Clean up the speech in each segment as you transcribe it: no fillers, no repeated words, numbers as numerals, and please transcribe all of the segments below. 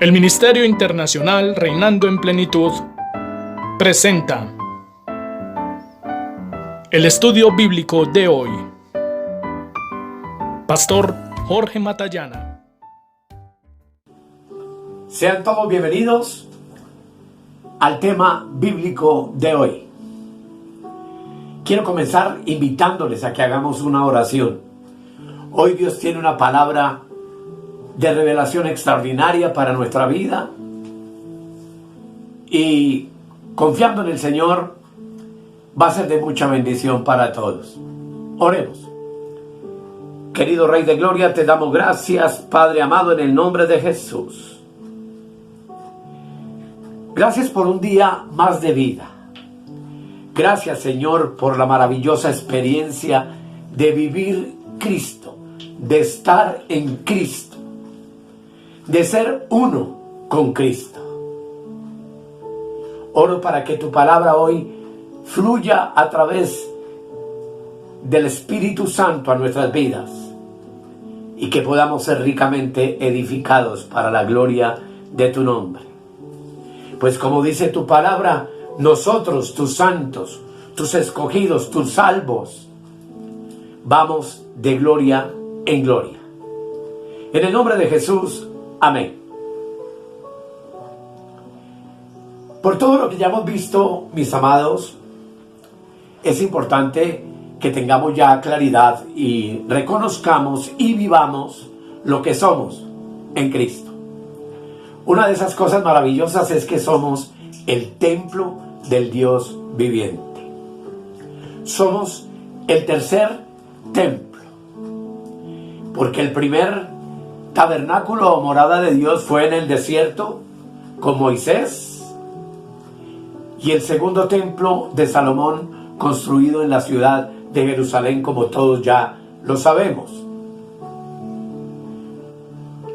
El Ministerio Internacional Reinando en Plenitud presenta el estudio bíblico de hoy. Pastor Jorge Matallana. Sean todos bienvenidos al tema bíblico de hoy. Quiero comenzar invitándoles a que hagamos una oración. Hoy Dios tiene una palabra de revelación extraordinaria para nuestra vida y confiando en el Señor va a ser de mucha bendición para todos. Oremos. Querido Rey de Gloria, te damos gracias, Padre amado, en el nombre de Jesús. Gracias por un día más de vida. Gracias, Señor, por la maravillosa experiencia de vivir Cristo, de estar en Cristo, de ser uno con Cristo. Oro para que tu palabra hoy fluya a través del Espíritu Santo a nuestras vidas y que podamos ser ricamente edificados para la gloria de tu nombre. Pues como dice tu palabra, nosotros, tus santos, tus escogidos, tus salvos, vamos de gloria en gloria. En el nombre de Jesús, amén. Por todo lo que ya hemos visto, mis amados, es importante que tengamos ya claridad y reconozcamos y vivamos lo que somos en Cristo. Una de esas cosas maravillosas es que somos el templo del Dios viviente. Somos el tercer templo, porque el primer tabernáculo o morada de Dios fue en el desierto con Moisés, y el segundo templo de Salomón construido en la ciudad de Jerusalén, como todos ya lo sabemos.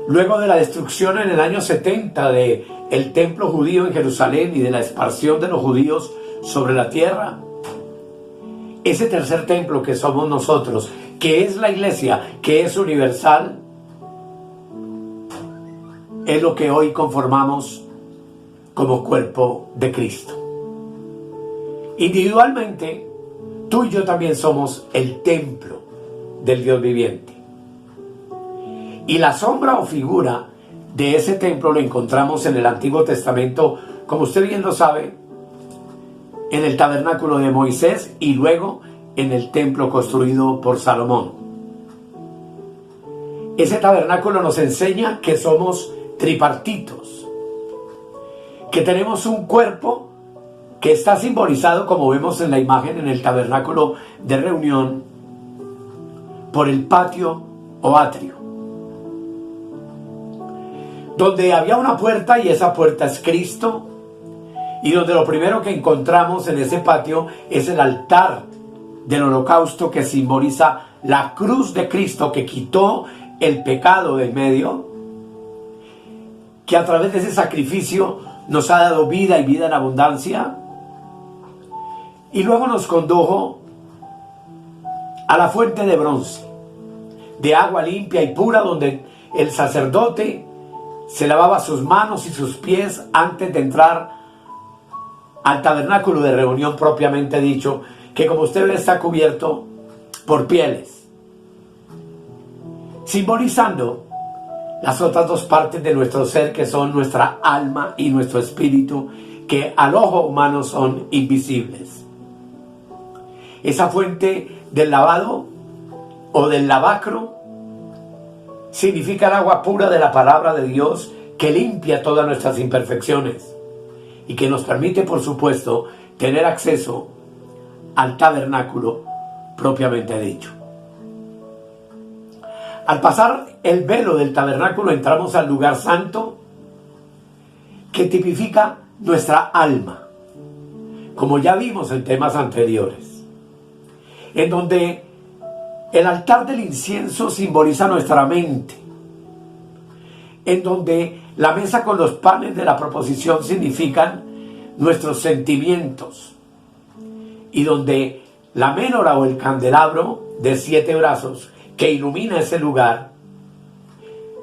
Luego de la destrucción en el año 70 del templo judío en Jerusalén y de la expansión de los judíos sobre la tierra, ese tercer templo que somos nosotros, que es la iglesia, que es universal, es lo que hoy conformamos como cuerpo de Cristo. Individualmente, tú y yo también somos el templo del Dios viviente. Y la sombra o figura de ese templo lo encontramos en el Antiguo Testamento, como usted bien lo sabe, en el tabernáculo de Moisés y luego en el templo construido por Salomón. Ese tabernáculo nos enseña que somos tripartitos, que tenemos un cuerpo que está simbolizado, como vemos en la imagen, en el tabernáculo de reunión, por el patio o atrio, donde había una puerta y esa puerta es Cristo, y donde lo primero que encontramos en ese patio es el altar del holocausto, que simboliza la cruz de Cristo que quitó el pecado del medio, que a través de ese sacrificio nos ha dado vida y vida en abundancia, y luego nos condujo a la fuente de bronce, de agua limpia y pura, donde el sacerdote se lavaba sus manos y sus pies antes de entrar al tabernáculo de reunión propiamente dicho, que como usted ve está cubierto por pieles, simbolizando las otras dos partes de nuestro ser, que son nuestra alma y nuestro espíritu, que al ojo humano son invisibles. Esa fuente del lavado o del lavacro significa el agua pura de la palabra de Dios, que limpia todas nuestras imperfecciones y que nos permite, por supuesto, tener acceso al tabernáculo propiamente dicho. Al pasar el velo del tabernáculo entramos al lugar santo, que tipifica nuestra alma, como ya vimos en temas anteriores, en donde el altar del incienso simboliza nuestra mente, en donde la mesa con los panes de la proposición significan nuestros sentimientos, y donde la menorá o el candelabro de 7 brazos que ilumina ese lugar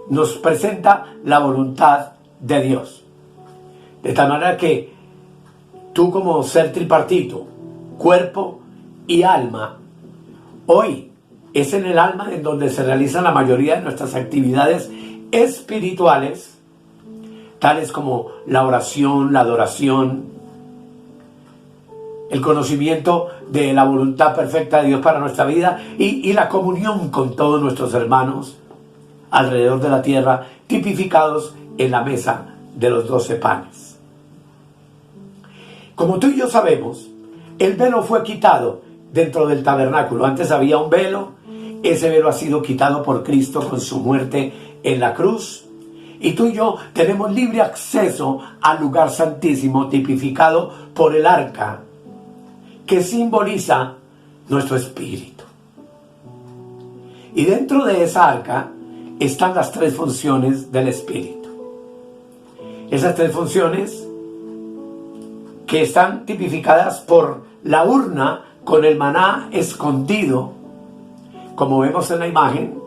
nos presenta la voluntad de Dios. De tal manera que tú, como ser tripartito, cuerpo y alma, hoy es en el alma en donde se realizan la mayoría de nuestras actividades espirituales, tales como la oración, la adoración, el conocimiento de la voluntad perfecta de Dios para nuestra vida y la comunión con todos nuestros hermanos alrededor de la tierra, tipificados en la mesa de los 12 panes. Como tú y yo sabemos, el velo fue quitado dentro del tabernáculo. Antes había un velo, ese velo ha sido quitado por Cristo con su muerte en la cruz, y tú y yo tenemos libre acceso al lugar santísimo, tipificado por el arca, que simboliza nuestro espíritu. Y dentro de esa arca están las 3 funciones del espíritu. Esas 3 funciones que están tipificadas por la urna con el maná escondido, como vemos en la imagen,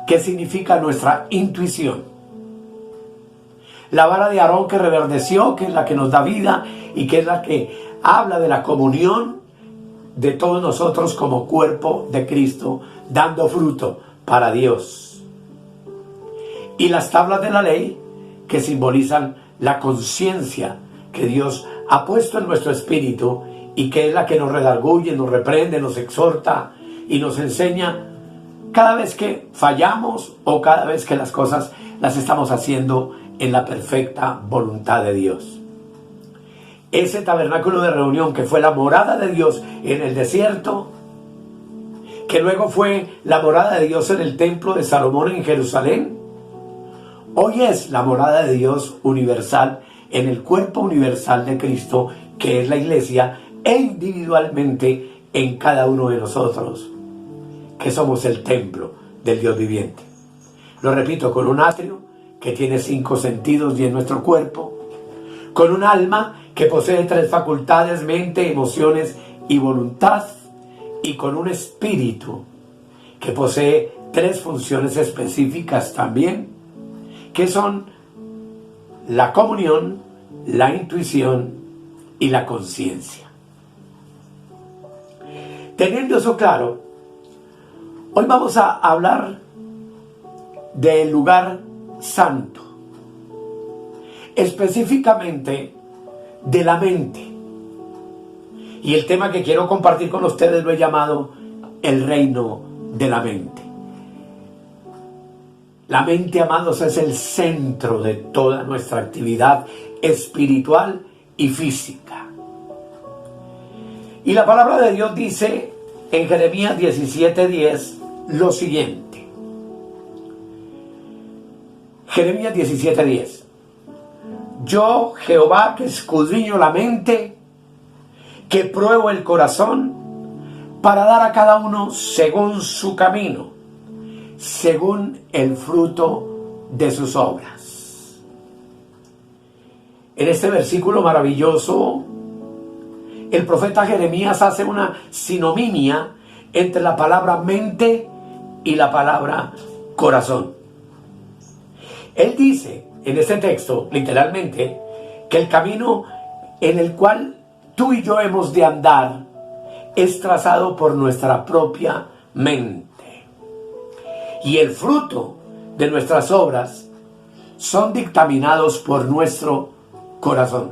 que significa nuestra intuición. La vara de Aarón que reverdeció, que es la que nos da vida y que es la que habla de la comunión de todos nosotros como cuerpo de Cristo, dando fruto para Dios. Y las tablas de la ley que simbolizan la conciencia que Dios ha puesto en nuestro espíritu y que es la que nos redarguye, nos reprende, nos exhorta y nos enseña cada vez que fallamos o cada vez que las cosas las estamos haciendo en la perfecta voluntad de Dios. Ese tabernáculo de reunión que fue la morada de Dios en el desierto, que luego fue la morada de Dios en el templo de Salomón en Jerusalén, hoy es la morada de Dios universal en el cuerpo universal de Cristo, que es la iglesia, e individualmente en cada uno de nosotros, que somos el templo del Dios viviente. Lo repito, con un atrio que tiene 5 sentidos y en nuestro cuerpo, con un alma que posee 3 facultades, mente, emociones y voluntad, y con un espíritu que posee 3 funciones específicas también, que son la comunión, la intuición y la conciencia. Teniendo eso claro, hoy vamos a hablar del lugar santo, específicamente de la mente. Y el tema que quiero compartir con ustedes lo he llamado el reino de la mente. La mente, amados, es el centro de toda nuestra actividad espiritual y física. Y la palabra de Dios dice en Jeremías 17:10 lo siguiente. Jeremías 17:10. Yo, Jehová, que escudriño la mente, que pruebo el corazón, para dar a cada uno según su camino, según el fruto de sus obras. En este versículo maravilloso, el profeta Jeremías hace una sinonimia entre la palabra mente y la palabra corazón. Él dice en este texto, literalmente, que el camino en el cual tú y yo hemos de andar es trazado por nuestra propia mente. Y el fruto de nuestras obras son dictaminados por nuestro corazón.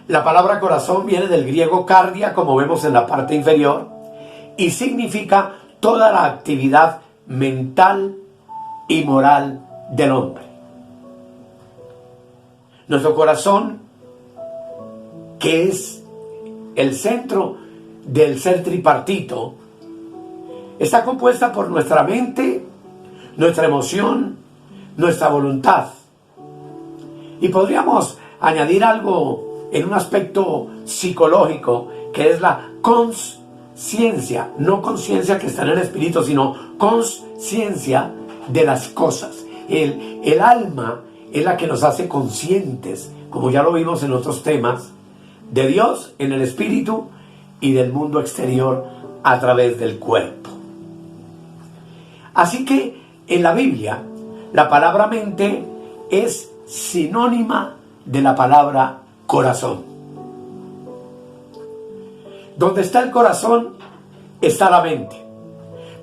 La palabra corazón viene del griego cardia, como vemos en la parte inferior, y significa toda la actividad mental y moral del hombre. Nuestro corazón, que es el centro del ser tripartito, está compuesta por nuestra mente, nuestra emoción, nuestra voluntad. Y podríamos añadir algo en un aspecto psicológico, que es la conciencia, no conciencia que está en el espíritu, sino conciencia de las cosas. El alma es la que nos hace conscientes, como ya lo vimos en otros temas, de Dios en el espíritu y del mundo exterior a través del cuerpo. Así que en la Biblia, La palabra mente es sinónima de la palabra corazón. Donde está el corazón, está la mente.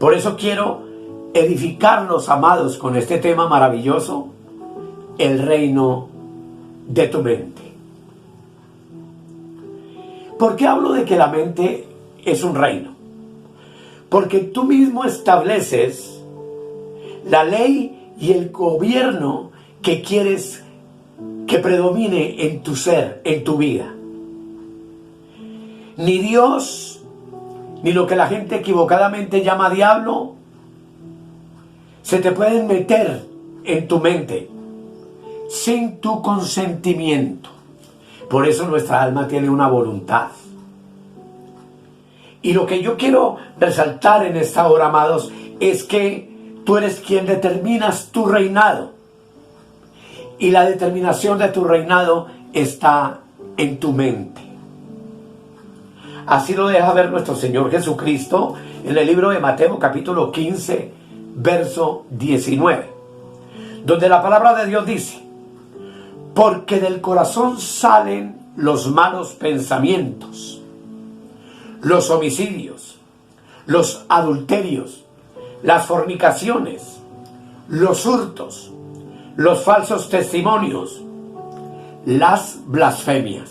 Por eso quiero edificarlos, amados, con este tema maravilloso, el reino de tu mente. ¿Por qué hablo de que la mente es un reino? Porque tú mismo estableces la ley y el gobierno que quieres que predomine en tu ser, en tu vida. Ni Dios, ni lo que la gente equivocadamente llama diablo, se te pueden meter en tu mente sin tu consentimiento. Por eso nuestra alma tiene una voluntad. Y lo que yo quiero resaltar en esta hora, amados, es que tú eres quien determinas tu reinado. Y la determinación de tu reinado está en tu mente. Así lo deja ver nuestro Señor Jesucristo en el libro de Mateo capítulo 15, verso 19, donde la palabra de Dios dice: porque del corazón salen los malos pensamientos, los homicidios, los adulterios, las fornicaciones, los hurtos, los falsos testimonios, las blasfemias.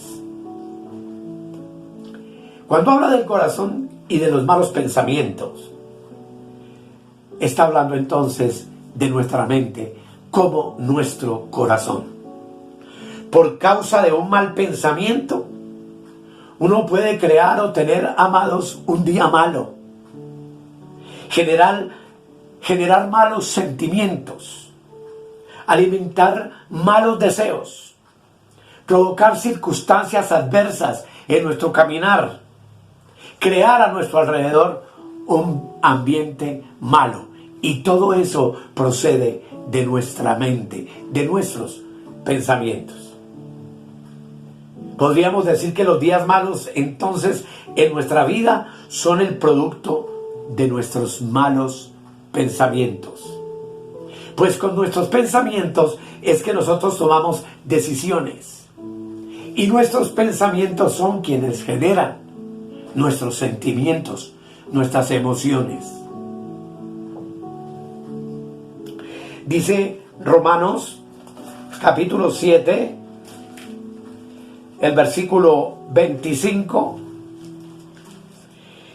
Cuando habla del corazón y de los malos pensamientos, está hablando entonces de nuestra mente como nuestro corazón. Por causa de un mal pensamiento, uno puede crear o tener, amados, un día malo. Generar malos sentimientos, alimentar malos deseos, provocar circunstancias adversas en nuestro caminar, crear a nuestro alrededor un ambiente malo. Y todo eso procede de nuestra mente, de nuestros pensamientos. Podríamos decir que los días malos entonces en nuestra vida son el producto de nuestros malos pensamientos. Pues con nuestros pensamientos es que nosotros tomamos decisiones. Y nuestros pensamientos son quienes generan nuestros sentimientos, nuestras emociones. Dice Romanos capítulo 7, el versículo 25,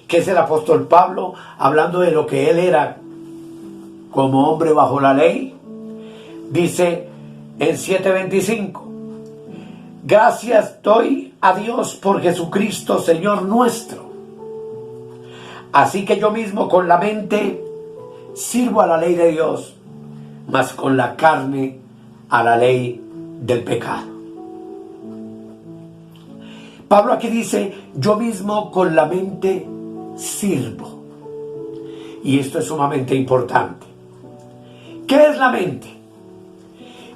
que es el apóstol Pablo hablando de lo que él era como hombre bajo la ley. Dice en 7:25: gracias doy a Dios por Jesucristo Señor nuestro. Así que yo mismo con la mente sirvo a la ley de Dios, mas con la carne a la ley del pecado. Pablo aquí dice: yo mismo con la mente sirvo. Y esto es sumamente importante. ¿Qué es la mente?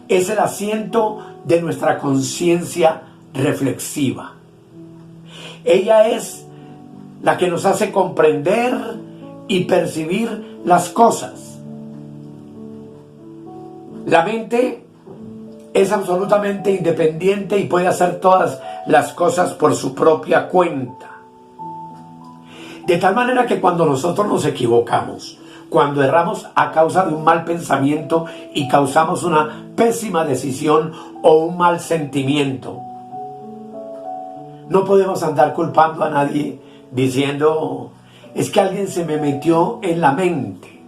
Es el asiento de nuestra conciencia reflexiva. Ella es la que nos hace comprender y percibir las cosas. La mente es absolutamente independiente y puede hacer todas las cosas por su propia cuenta. De tal manera que cuando nosotros nos equivocamos, cuando erramos a causa de un mal pensamiento y causamos una pésima decisión o un mal sentimiento, no podemos andar culpando a nadie diciendo: es que alguien se me metió en la mente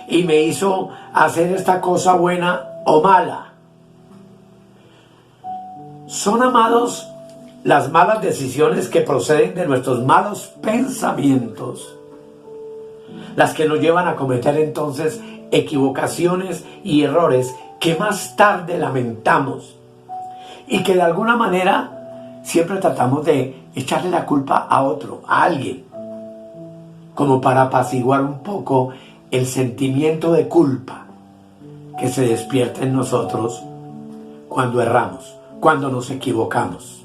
y me hizo hacer esta cosa buena o mala. Son, amados, las malas decisiones que proceden de nuestros malos pensamientos las que nos llevan a cometer entonces equivocaciones y errores que más tarde lamentamos y que de alguna manera siempre tratamos de echarle la culpa a otro, a alguien, como para apaciguar un poco el sentimiento de culpa que se despierta en nosotros cuando erramos, cuando nos equivocamos.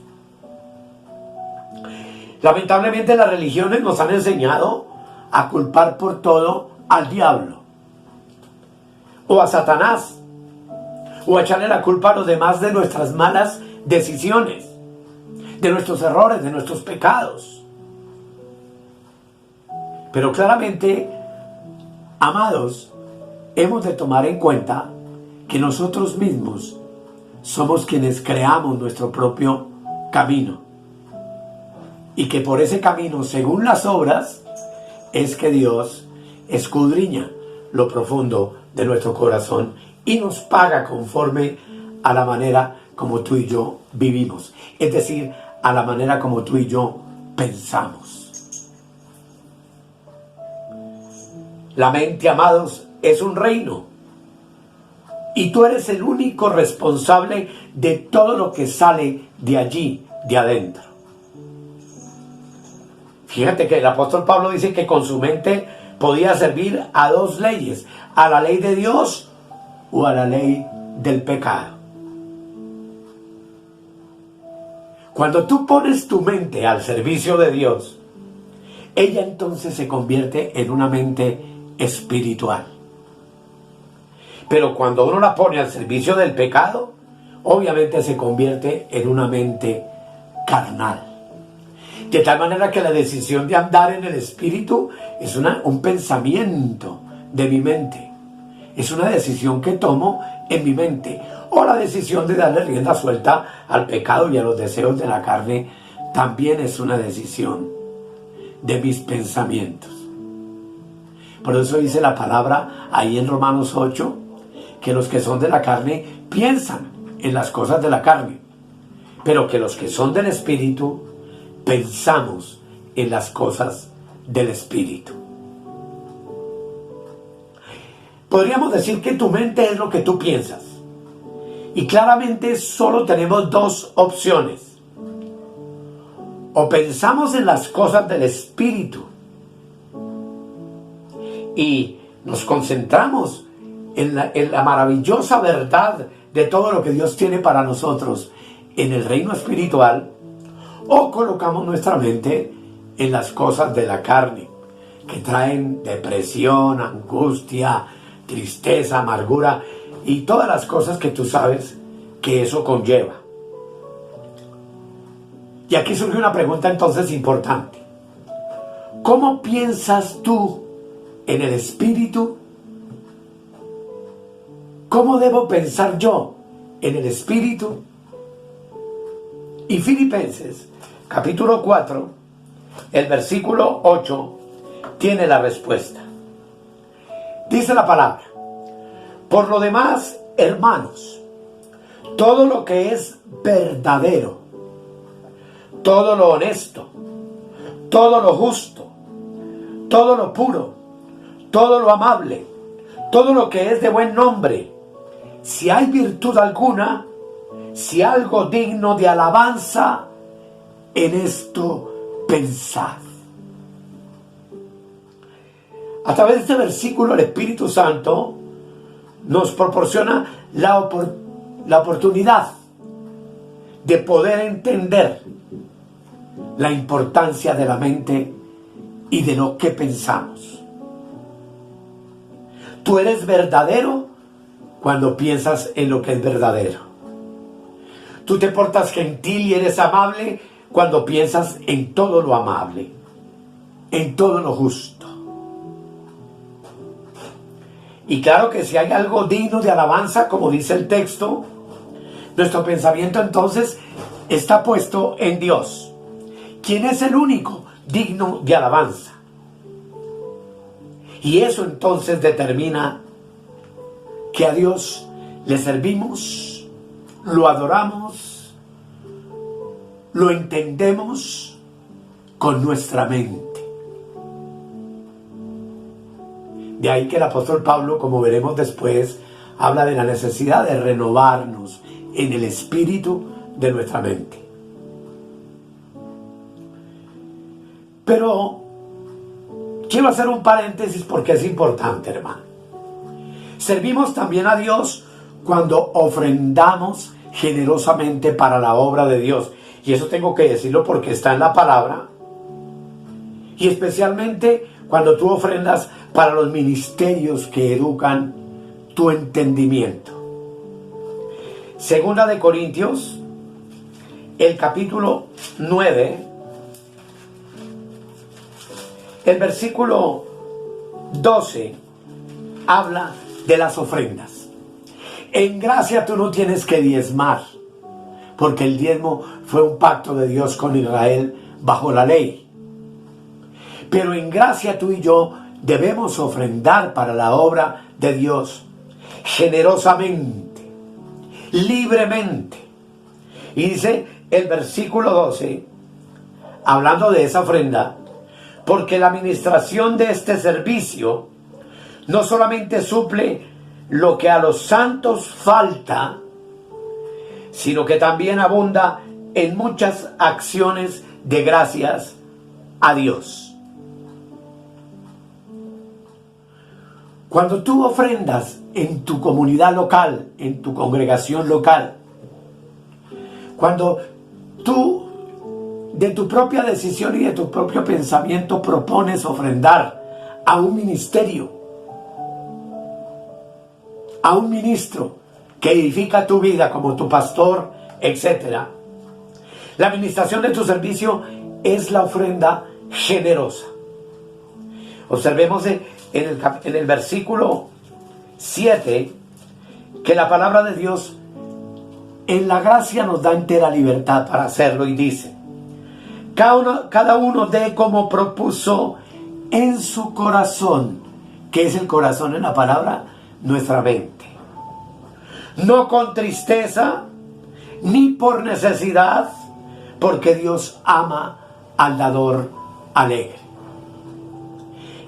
Lamentablemente las religiones nos han enseñado a culpar por todo al diablo. o a Satanás, o a echarle la culpa a los demás de nuestras malas decisiones, de nuestros errores, de nuestros pecados. Pero claramente, amados, hemos de tomar en cuenta que nosotros mismos somos quienes creamos nuestro propio camino. Y que por ese camino, según las obras, es que Dios escudriña lo profundo de nuestro corazón y nos paga conforme a la manera como tú y yo vivimos. Es decir, a la manera como tú y yo pensamos. La mente, amados, es un reino. Y tú eres el único responsable de todo lo que sale de allí, de adentro. Fíjate que el apóstol Pablo dice que con su mente podía servir a dos leyes, a la ley de Dios o a la ley del pecado. Cuando tú pones tu mente al servicio de Dios, ella entonces se convierte en una mente espiritual. Pero cuando uno la pone al servicio del pecado, obviamente se convierte en una mente carnal. De tal manera que la decisión de andar en el Espíritu es un pensamiento de mi mente. Es una decisión que tomo en mi mente. O la decisión de darle rienda suelta al pecado y a los deseos de la carne también es una decisión de mis pensamientos. Por eso dice la palabra ahí en Romanos 8, que los que son de la carne piensan en las cosas de la carne, pero que los que son del Espíritu pensamos en las cosas del Espíritu. Podríamos decir que tu mente es lo que tú piensas. Y claramente solo tenemos dos opciones. O pensamos en las cosas del Espíritu y nos concentramos en la maravillosa verdad de todo lo que Dios tiene para nosotros en el reino espiritual, o colocamos nuestra mente en las cosas de la carne, que traen depresión, angustia, tristeza, amargura y todas las cosas que tú sabes que eso conlleva. Y aquí surge una pregunta entonces importante. ¿Cómo piensas tú en el Espíritu? ¿Cómo debo pensar yo en el Espíritu? Y Filipenses, capítulo 4, el versículo 8, tiene la respuesta. Dice la palabra: por lo demás, hermanos, todo lo que es verdadero, todo lo honesto, todo lo justo, todo lo puro, todo lo amable, todo lo que es de buen nombre, si hay virtud alguna, si algo digno de alabanza, en esto pensad. A través de este versículo el Espíritu Santo nos proporciona la oportunidad de poder entender la importancia de la mente y de lo que pensamos. Tú eres verdadero cuando piensas en lo que es verdadero. Tú te portas gentil y eres amable cuando piensas en todo lo amable, en todo lo justo. Y claro que si hay algo digno de alabanza, como dice el texto, nuestro pensamiento entonces está puesto en Dios, quien es el único digno de alabanza. Y eso entonces determina que a Dios le servimos, lo adoramos, lo entendemos con nuestra mente. De ahí que el apóstol Pablo, como veremos después, habla de la necesidad de renovarnos en el espíritu de nuestra mente. Pero quiero hacer un paréntesis porque es importante, hermano. Servimos también a Dios cuando ofrendamos generosamente para la obra de Dios. Y eso tengo que decirlo porque está en la palabra. Y especialmente cuando tú ofrendas para los ministerios que educan tu entendimiento. Segunda de Corintios, el capítulo 9, el versículo 12, habla de las ofrendas. En gracia tú no tienes que diezmar, porque el diezmo fue un pacto de Dios con Israel bajo la ley. Pero en gracia tú y yo debemos ofrendar para la obra de Dios generosamente, libremente. Y dice el versículo 12, hablando de esa ofrenda, porque la administración de este servicio no solamente suple lo que a los santos falta, sino que también abunda en muchas acciones de gracias a Dios. Cuando tú ofrendas en tu comunidad local, en tu congregación local, cuando tú de tu propia decisión y de tu propio pensamiento propones ofrendar a un ministerio, a un ministro que edifica tu vida como tu pastor, etc. La administración de tu servicio es la ofrenda generosa. Observemos en el versículo 7 que la palabra de Dios en la gracia nos da entera libertad para hacerlo, y dice: cada uno dé como propuso en su corazón. ¿Qué es el corazón en la palabra? Nuestra mente. No con tristeza ni por necesidad, porque Dios ama al dador alegre.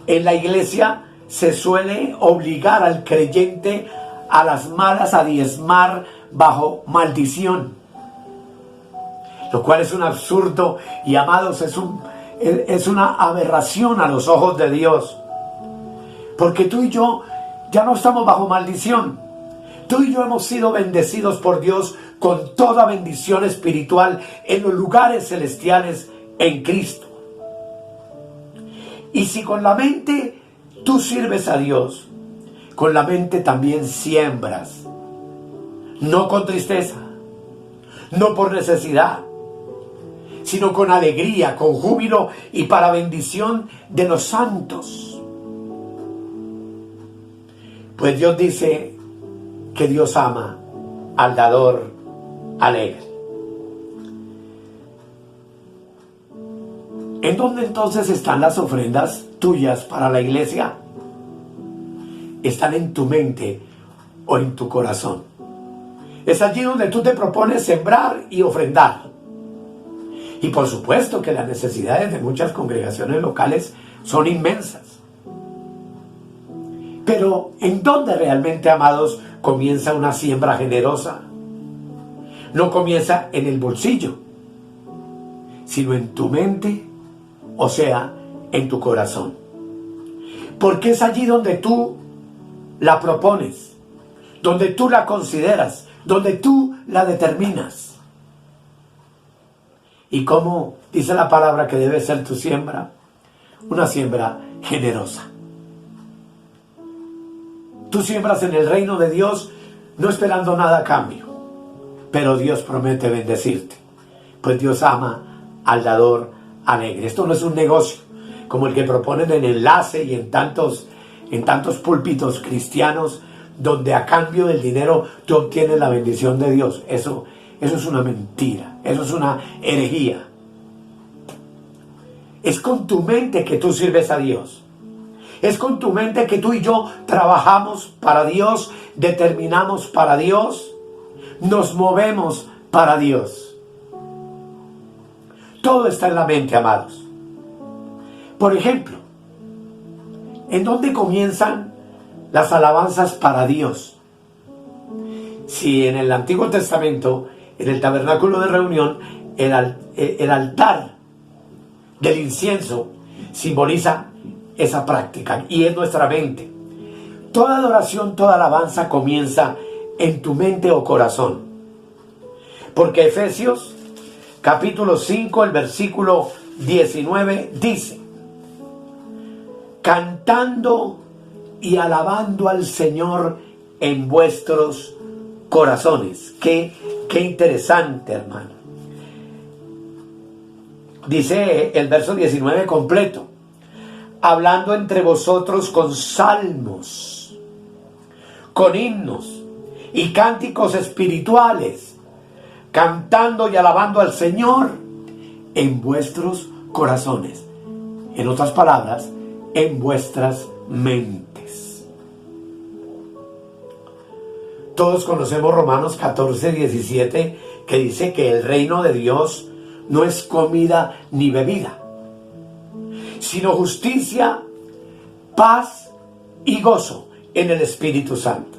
En la iglesia se suele obligar al creyente a las malas a diezmar bajo maldición, lo cual es un absurdo y, amados, es una aberración a los ojos de Dios, porque tú y yo ya no estamos bajo maldición. Tú y yo hemos sido bendecidos por Dios con toda bendición espiritual en los lugares celestiales en Cristo. Y si con la mente tú sirves a Dios, con la mente también siembras, no con tristeza, no por necesidad, sino con alegría, con júbilo y para bendición de los santos. Pues Dios dice que Dios ama al dador alegre. ¿En dónde entonces están las ofrendas tuyas para la iglesia? Están en tu mente o en tu corazón. Es allí donde tú te propones sembrar y ofrendar. Y por supuesto que las necesidades de muchas congregaciones locales son inmensas. Pero ¿en dónde realmente, amados, comienza una siembra generosa? No comienza en el bolsillo, sino en tu mente, o sea, en tu corazón. Porque es allí donde tú la propones, donde tú la consideras, donde tú la determinas. ¿Y cómo dice la palabra que debe ser tu siembra? Una siembra generosa. Tú siembras en el reino de Dios no esperando nada a cambio, pero Dios promete bendecirte, pues Dios ama al dador alegre. Esto no es un negocio como el que proponen en Enlace y en tantos púlpitos cristianos, donde a cambio del dinero tú obtienes la bendición de Dios. Eso es una mentira, eso es una herejía. Es con tu mente que tú sirves a Dios. Es con tu mente que tú y yo trabajamos para Dios, determinamos para Dios, nos movemos para Dios. Todo está en la mente, amados. Por ejemplo, ¿en dónde comienzan las alabanzas para Dios? Si en el Antiguo Testamento, en el tabernáculo de reunión, el altar del incienso simboliza esa práctica y es nuestra mente. Toda adoración, toda alabanza comienza en tu mente o corazón. Porque Efesios capítulo 5, el versículo 19 dice: cantando y alabando al Señor en vuestros corazones. Qué interesante, hermano. Dice el verso 19 completo: hablando entre vosotros con salmos, con himnos y cánticos espirituales, cantando y alabando al Señor en vuestros corazones. En otras palabras, en vuestras mentes. Todos conocemos Romanos 14, 17, que dice que el reino de Dios no es comida ni bebida, sino justicia, paz y gozo en el Espíritu Santo.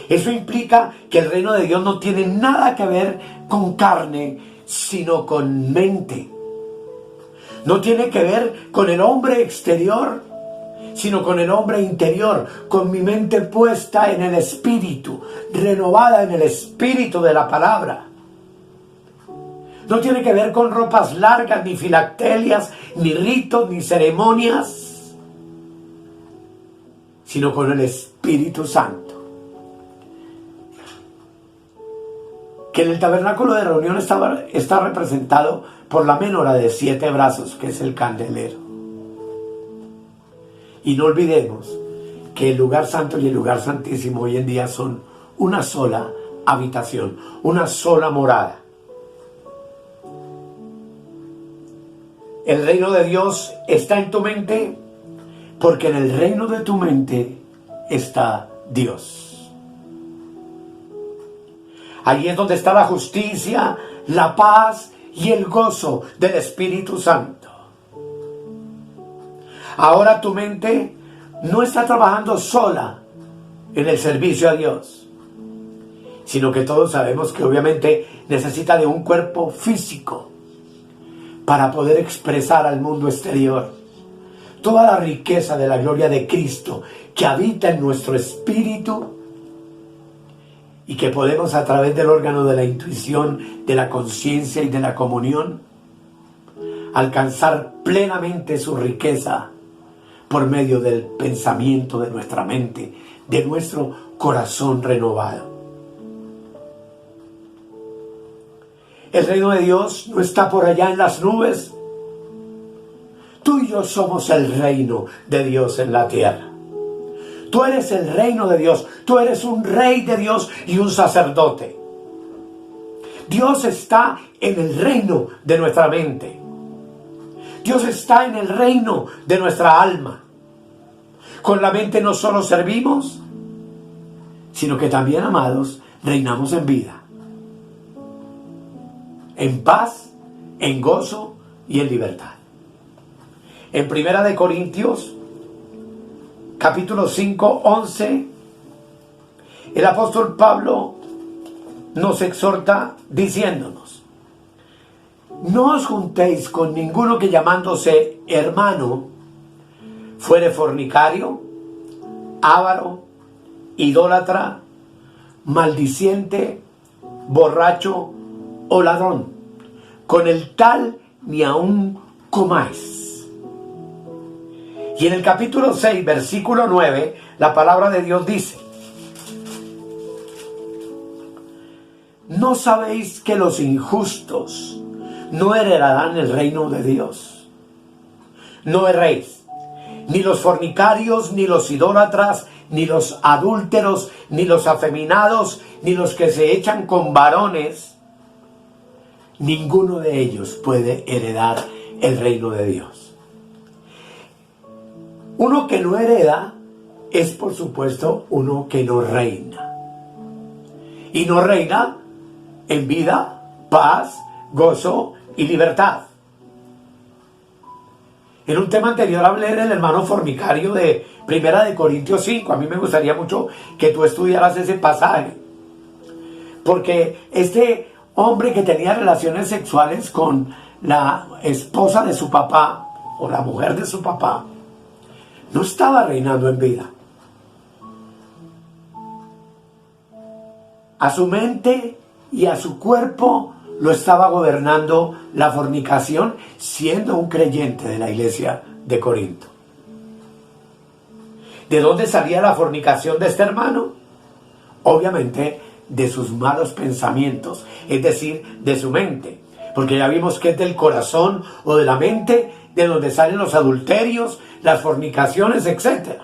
Eso implica que el reino de Dios no tiene nada que ver con carne, sino con mente. No tiene que ver con el hombre exterior, sino con el hombre interior, con mi mente puesta en el Espíritu, renovada en el Espíritu de la palabra. No tiene que ver con ropas largas, ni filactelias, ni ritos, ni ceremonias, sino con el Espíritu Santo. Que en el tabernáculo de reunión está representado por la menorá de 7 brazos, que es el candelero. Y no olvidemos que el lugar santo y el lugar santísimo hoy en día son una sola habitación, una sola morada. El reino de Dios está en tu mente, porque en el reino de tu mente está Dios. Allí es donde está la justicia, la paz y el gozo del Espíritu Santo. Ahora tu mente no está trabajando sola en el servicio a Dios, sino que todos sabemos que obviamente necesita de un cuerpo físico para poder expresar al mundo exterior toda la riqueza de la gloria de Cristo que habita en nuestro espíritu, y que podemos, a través del órgano de la intuición, de la conciencia y de la comunión, alcanzar plenamente su riqueza por medio del pensamiento de nuestra mente, de nuestro corazón renovado. El reino de Dios no está por allá en las nubes. Tú y yo somos el reino de Dios en la tierra. Tú eres el reino de Dios. Tú eres un rey de Dios y un sacerdote. Dios está en el reino de nuestra mente. Dios está en el reino de nuestra alma. Con la mente no solo servimos, sino que también, amados, reinamos en vida, en paz, en gozo y en libertad. En 1 Corintios capítulo 5, 11, el apóstol Pablo nos exhorta diciéndonos: no os juntéis con ninguno que, llamándose hermano, fuere fornicario, avaro, idólatra, maldiciente, borracho o ladrón. Con el tal ni aun comáis. Y en el capítulo 6, versículo 9, la palabra de Dios dice: ¿no sabéis que los injustos no heredarán el reino de Dios? No erréis, ni los fornicarios, ni los idólatras, ni los adúlteros, ni los afeminados, ni los que se echan con varones, ninguno de ellos puede heredar el reino de Dios. Uno que no hereda es, por supuesto, uno que no reina. Y no reina en vida, paz, gozo y libertad. En un tema anterior hablé del hermano fornicario de 1 Corintios 5. A mí me gustaría mucho que tú estudiaras ese pasaje, porque este hombre que tenía relaciones sexuales con la esposa de su papá o la mujer de su papá no estaba reinando en vida. A su mente y a su cuerpo lo estaba gobernando la fornicación, siendo un creyente de la iglesia de Corinto. ¿De dónde salía la fornicación de este hermano? Obviamente de sus malos pensamientos, es decir, de su mente. Porque ya vimos que es del corazón o de la mente de donde salen los adulterios, las fornicaciones, etc.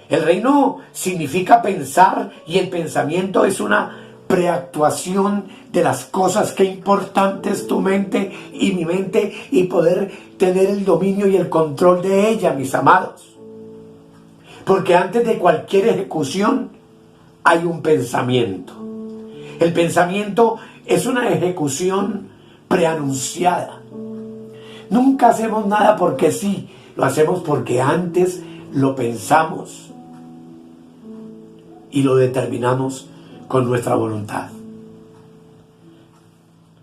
El reino significa pensar, y el pensamiento es una preactuación de las cosas. Qué importante es tu mente y mi mente, y poder tener el dominio y el control de ella, mis amados. Porque antes de cualquier ejecución hay un pensamiento. El pensamiento es una ejecución preanunciada. Nunca hacemos nada porque sí, lo hacemos porque antes lo pensamos y lo determinamos con nuestra voluntad.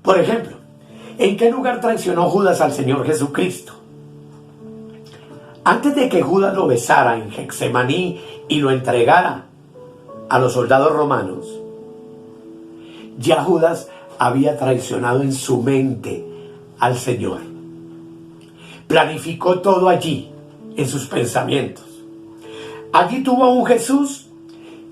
Por ejemplo, ¿en qué lugar traicionó Judas al Señor Jesucristo? Antes de que Judas lo besara en Getsemaní y lo entregara a los soldados romanos, ya Judas había traicionado en su mente al Señor. Planificó todo allí, en sus pensamientos. Allí tuvo a un Jesús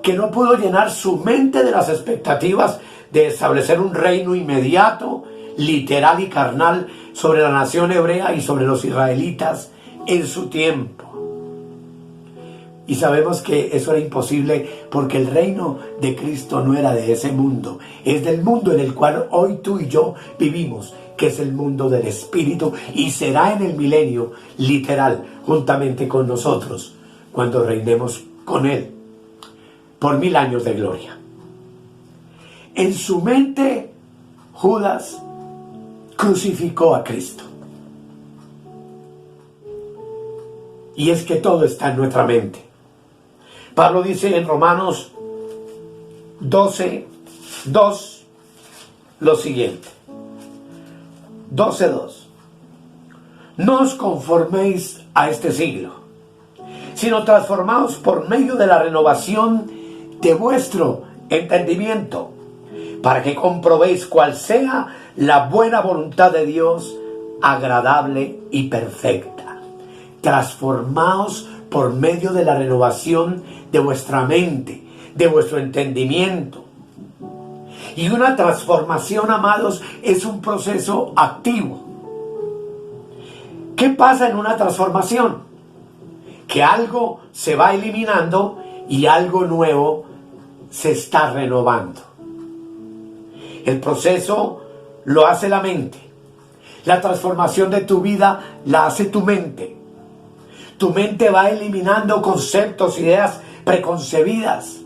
que no pudo llenar su mente de las expectativas de establecer un reino inmediato, literal y carnal sobre la nación hebrea y sobre los israelitas en su tiempo. Y sabemos que eso era imposible porque el reino de Cristo no era de ese mundo, es del mundo en el cual hoy tú y yo vivimos, que es el mundo del Espíritu, y será en el milenio literal, juntamente con nosotros, cuando reinemos con Él por 1000 años de gloria. En su mente, Judas crucificó a Cristo. Y es que todo está en nuestra mente. Pablo dice en Romanos 12:2 lo siguiente. 12:2. No os conforméis a este siglo, sino transformaos por medio de la renovación de vuestro entendimiento, para que comprobéis cuál sea la buena voluntad de Dios, agradable y perfecta. Transformaos por medio de la renovación de vuestra mente, de vuestro entendimiento. Y una transformación, amados, es un proceso activo. ¿Qué pasa en una transformación? Que algo se va eliminando y algo nuevo se está renovando. El proceso lo hace la mente. La transformación de tu vida la hace tu mente. Tu mente va eliminando conceptos, ideas preconcebidas,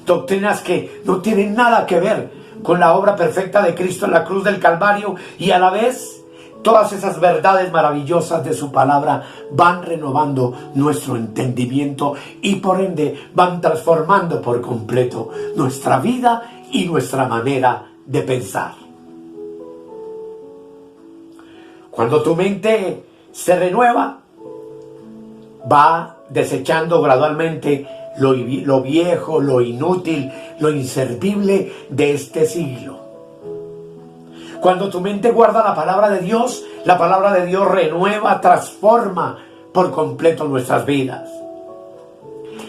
doctrinas que no tienen nada que ver con la obra perfecta de Cristo en la cruz del Calvario, y a la vez todas esas verdades maravillosas de su palabra van renovando nuestro entendimiento y por ende van transformando por completo nuestra vida y nuestra manera de pensar. Cuando tu mente se renueva, va desechando gradualmente lo viejo, lo inútil, lo inservible de este siglo. Cuando tu mente guarda la palabra de Dios renueva, transforma por completo nuestras vidas.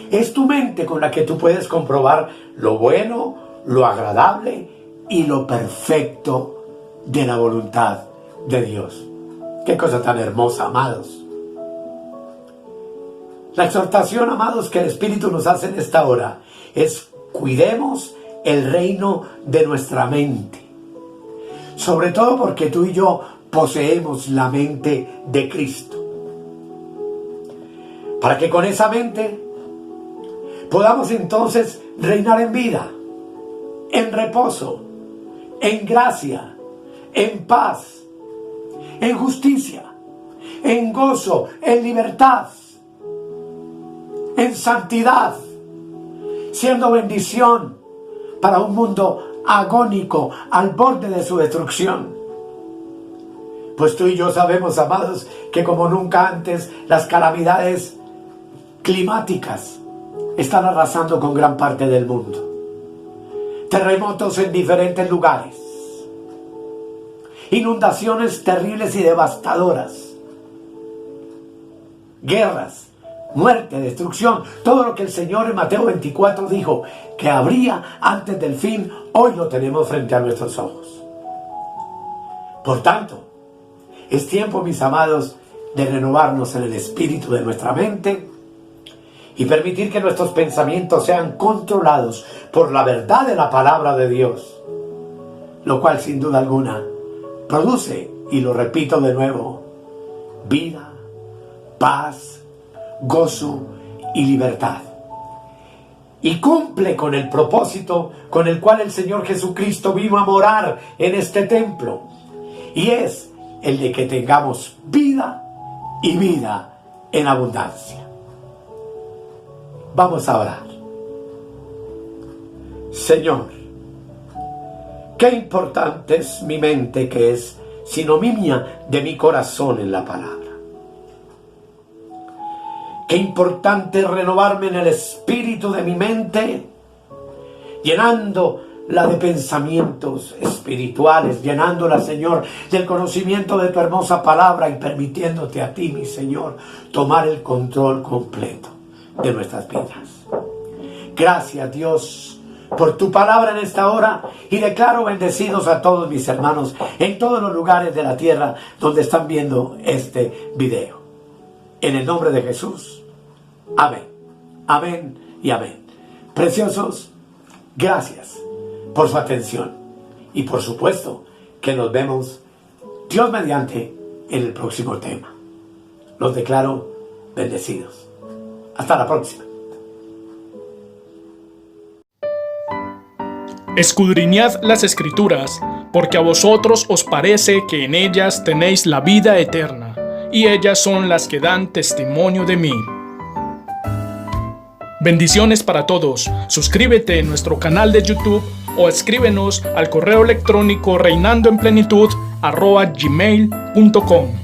Es tu mente con la que tú puedes comprobar lo bueno, lo agradable y lo perfecto de la voluntad de Dios. Qué cosa tan hermosa, amados. La exhortación, amados, que el Espíritu nos hace en esta hora es: cuidemos el reino de nuestra mente. Sobre todo porque tú y yo poseemos la mente de Cristo. Para que con esa mente podamos entonces reinar en vida, en reposo, en gracia, en paz, en justicia, en gozo, en libertad, en santidad, siendo bendición para un mundo agónico al borde de su destrucción. Pues tú y yo sabemos, amados, que como nunca antes las calamidades climáticas están arrasando con gran parte del mundo. Terremotos en diferentes lugares, inundaciones terribles y devastadoras, guerras, muerte, destrucción, todo lo que el Señor en Mateo 24 dijo que habría antes del fin, hoy lo tenemos frente a nuestros ojos. Por tanto, es tiempo, mis amados, de renovarnos en el espíritu de nuestra mente y permitir que nuestros pensamientos sean controlados por la verdad de la palabra de Dios, lo cual sin duda alguna produce, y lo repito de nuevo, vida, paz, gozo y libertad. Y cumple con el propósito con el cual el Señor Jesucristo vino a morar en este templo, y es el de que tengamos vida y vida en abundancia. Vamos a orar. Señor, qué importante es mi mente, que es sinonimia de mi corazón en la palabra. Qué importante es renovarme en el espíritu de mi mente, llenándola de pensamientos espirituales, llenándola, Señor, del conocimiento de tu hermosa palabra y permitiéndote a ti, mi Señor, tomar el control completo de nuestras vidas. Gracias, Dios, por tu palabra en esta hora, y declaro bendecidos a todos mis hermanos en todos los lugares de la tierra donde están viendo este video. En el nombre de Jesús. Amén. Amén y amén. Preciosos, gracias por su atención. Y por supuesto que nos vemos, Dios mediante, en el próximo tema. Los declaro bendecidos. Hasta la próxima. Escudriñad las Escrituras, porque a vosotros os parece que en ellas tenéis la vida eterna, y ellas son las que dan testimonio de mí. Bendiciones para todos. Suscríbete en nuestro canal de YouTube o escríbenos al correo electrónico reinandoenplenitud@gmail.com.